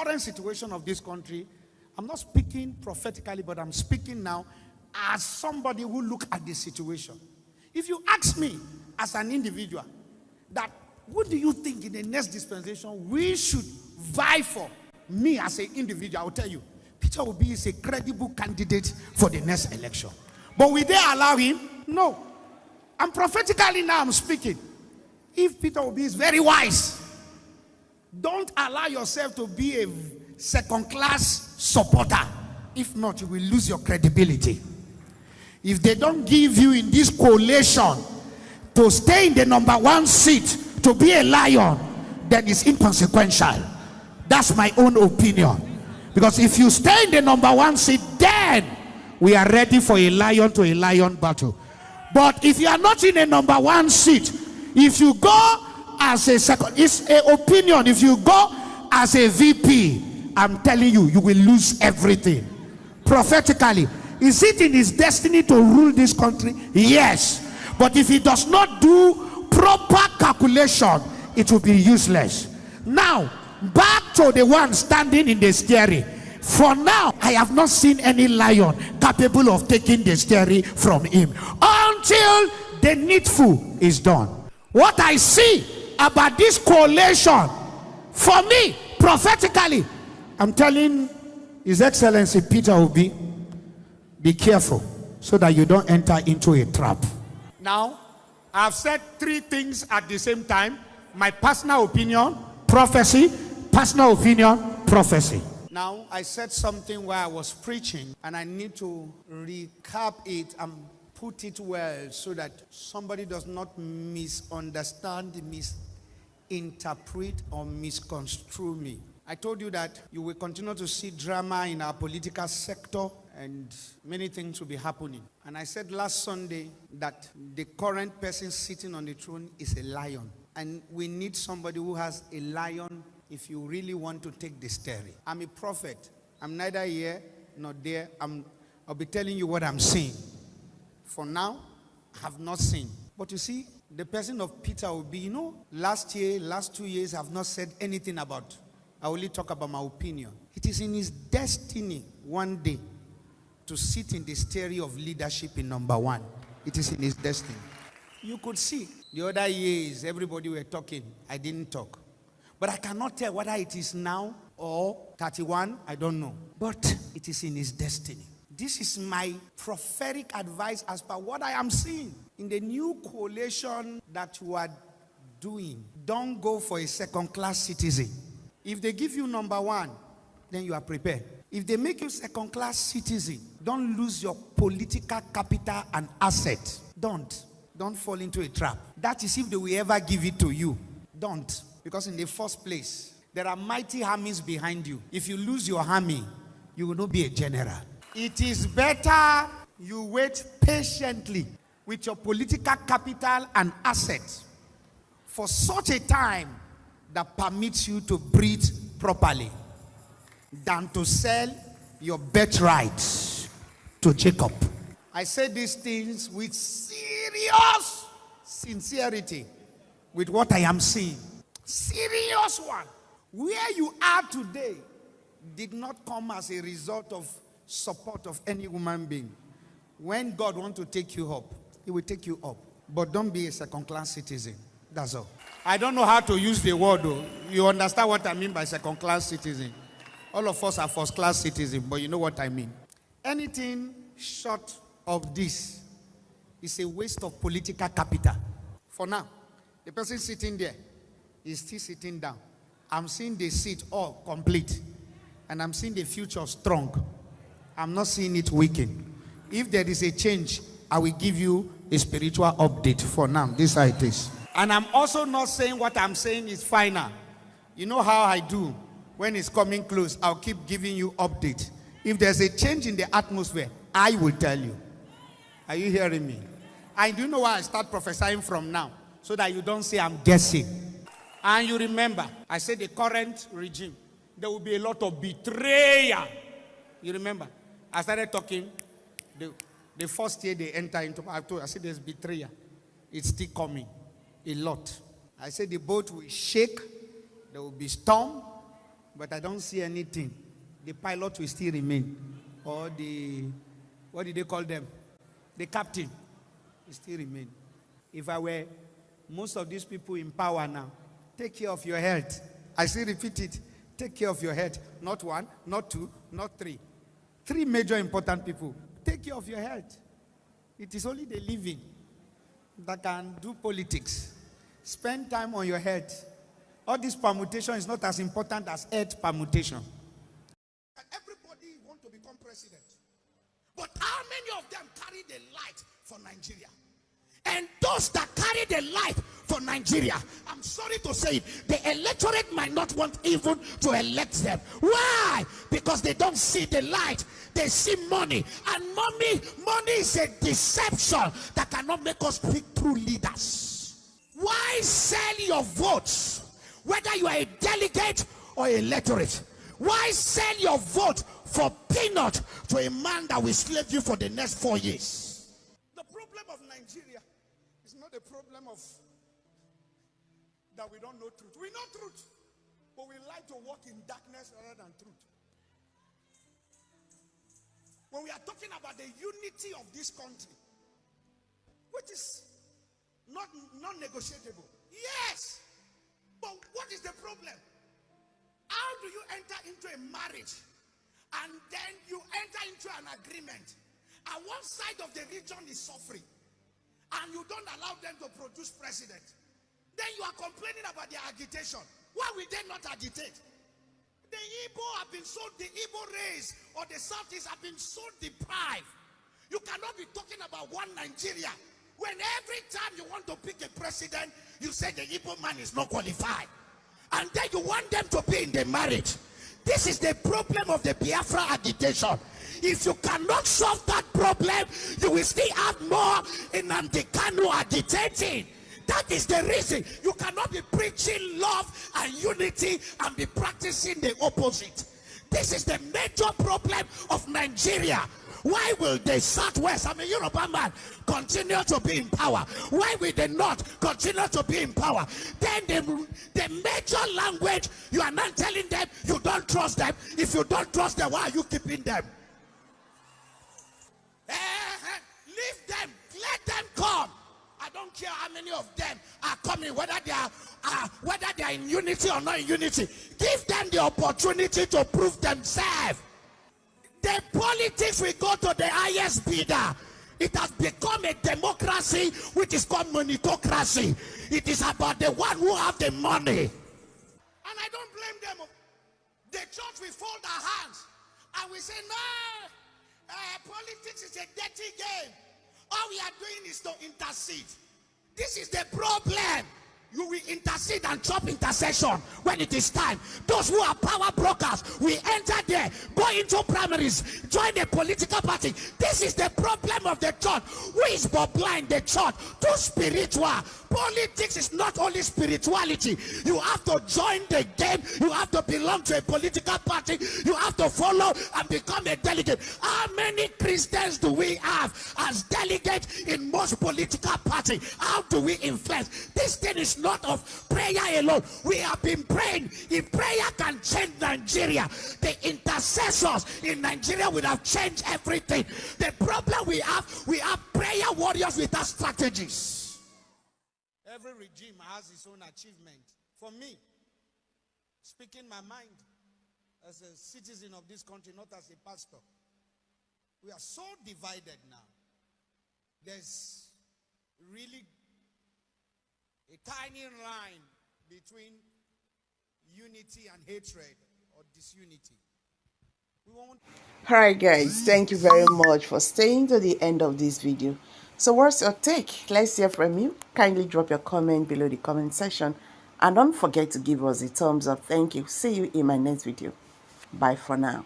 current situation of this country, I'm not speaking prophetically, but I'm speaking now as somebody who look at the situation. If you ask me as an individual, that what do you think in the next dispensation we should vie for? Me as an individual, I will tell you, Peter Obi is a credible candidate for the next election. But will they allow him? No. And prophetically now I'm speaking. If Peter Obi is very wise, don't allow yourself to be a second-class supporter. If not, you will lose your credibility. If they don't give you in this coalition to stay in the number 1 seat, to be a lion, then it's inconsequential. That's my own opinion. Because if you stay in the number 1 seat, then we are ready for a lion to a lion battle. But if you are not in a number 1 seat, if you go as a second, it's an opinion. If you go as a VP, I'm telling you, you will lose everything. Prophetically, is it in his destiny to rule this country? Yes. But if he does not do proper calculation, it will be useless. Now, back to the one standing in the steering. For now, I have not seen any lion capable of taking the steering from him until the needful is done. What I see about this coalition, for me, prophetically, I'm telling His Excellency Peter Obi, be careful so that you don't enter into a trap. Now, I've said 3 things at the same time. My personal opinion, prophecy, personal opinion, prophecy. Now, I said something while I was preaching, and I need to recap it and put it well so that somebody does not misunderstand, misinterpret, or misconstrue me. I told you that you will continue to see drama in our political sector and many things will be happening. And I said last Sunday that the current person sitting on the throne is a lion. And we need somebody who has a lion if you really want to take the steering. I'm a prophet. I'm neither here nor there. I'll be telling you what I'm seeing. For now, I have not seen. But you see, the person of Peter Obi, last 2 years, I have not said anything about. I only talk about my opinion. It is in his destiny one day to sit in the steering of leadership in number 1. It is in his destiny. You could see the other years, everybody were talking. I didn't talk. But I cannot tell whether it is now or 31. I don't know. But it is in his destiny. This is my prophetic advice as per what I am seeing. In the new coalition that you are doing, don't go for a second-class citizen. If they give you number 1, then you are prepared. If they make you second-class citizen, don't lose your political capital and asset. Don't fall into a trap. That is if they will ever give it to you. Don't. Because in the first place, there are mighty armies behind you. If you lose your army, you will not be a general. It is better you wait patiently with your political capital and assets for such a time that permits you to breathe properly than to sell your birthright to Jacob. I say these things with serious sincerity with what I am seeing. Serious one. Where you are today did not come as a result of support of any human being. When God wants to take you up, He will take you up. But don't be a second-class citizen. That's all. I don't know how to use the word though. You understand what I mean by second-class citizen? All of us are first-class citizens, but you know what I mean. Anything short of this is a waste of political capital. For now, the person sitting there is still sitting down. I'm seeing the seat all complete. And I'm seeing the future strong. I'm not seeing it weaken. If there is a change, I will give you a spiritual update. For now, this is how it is. And I'm also not saying what I'm saying is final. You know how I do. When it's coming close, I'll keep giving you update. If there's a change in the atmosphere, I will tell you. Are you hearing me? And do you know why I start prophesying from now? So that you don't say I'm guessing. And you remember, I said the current regime, there will be a lot of betrayal. You remember? I started talking. The first year they enter into, I said there's betrayal. It's still coming. A lot. I said the boat will shake. There will be storm. but I don't see anything. The pilot will still remain. Or the, what did they call them? The captain will still remain. If I were most of these people in power now, take care of your health. I still repeat it. Take care of your health. Not one, not two, not three. Three major important people. Take care of your health. It is only the living that can do politics. Spend time on your health. All this permutation is not as important as health permutation. And everybody wants to become president. But how many of them carry the light for Nigeria? And those that carry the light for Nigeria, I'm sorry to say it, the electorate might not want even to elect them. Why? Because they don't see the light. They see money. And money is a deception that cannot make us pick true leaders. Why sell your votes, whether you are a delegate or a electorate? Why sell your vote for peanut to a man that will slave you for the next 4 years? The problem of Nigeria is not the problem of that we don't know truth. We know truth, but we like to walk in darkness rather than truth. When we are talking about the unity of this country, which is not non-negotiable, yes, but what is the problem? How do you enter into a marriage and then you enter into an agreement and one side of the region is suffering and you don't allow them to produce president? Then you are complaining about their agitation. Why will they not agitate? The Igbo have been so, the Igbo race or the Southeast have been so deprived. You cannot be talking about one Nigeria when every time you want to pick a president, you say the Igbo man is not qualified. And then you want them to be in the marriage. This is the problem of the Biafra agitation. If you cannot solve that problem, you will still have more in Kanu agitating. That is the reason you cannot be preaching love and unity and be practicing the opposite. This is the major problem of Nigeria. Why will the Southwest, I mean Yoruba man, continue to be in power? Why will the North continue to be in power? Then the major language, you are not telling them you don't trust them. If you don't trust them, why are you keeping them? Leave them, let them come. I don't care how many of them are coming, whether they are in unity or not in unity. Give them the opportunity to prove themselves. The politics will go to the highest bidder. It has become a democracy which is called moneytocracy. It is about the one who have the money. And I don't blame them. The church will fold our hands and we say, no, politics is a dirty game. All we are doing is to intercede. This is the problem. You will intercede and chop intercession when it is time. Those who are power brokers will enter there, go into primaries, join a political party. This is the problem of the church. Who is but blind? The church. Too spiritual. Politics is not only spirituality. You have to join the game. You have to belong to a political party. You have to follow and become a delegate. How many Christians do we have as delegates in most political parties? How do we influence? This thing is not of prayer alone. We have been praying. If prayer can change Nigeria, the intercessors in Nigeria will have changed everything. The problem we have prayer warriors without strategies. Every regime has its own achievement. For me, speaking my mind as a citizen of this country, not as a pastor, we are so divided now. There's really a tiny line between unity and hatred or disunity. Alright guys, thank you very much for staying to the end of this video. So what's your take? Let's hear from you. Kindly drop your comment below the comment section and don't forget to give us a thumbs up. Thank you. See you in my next video. Bye for now.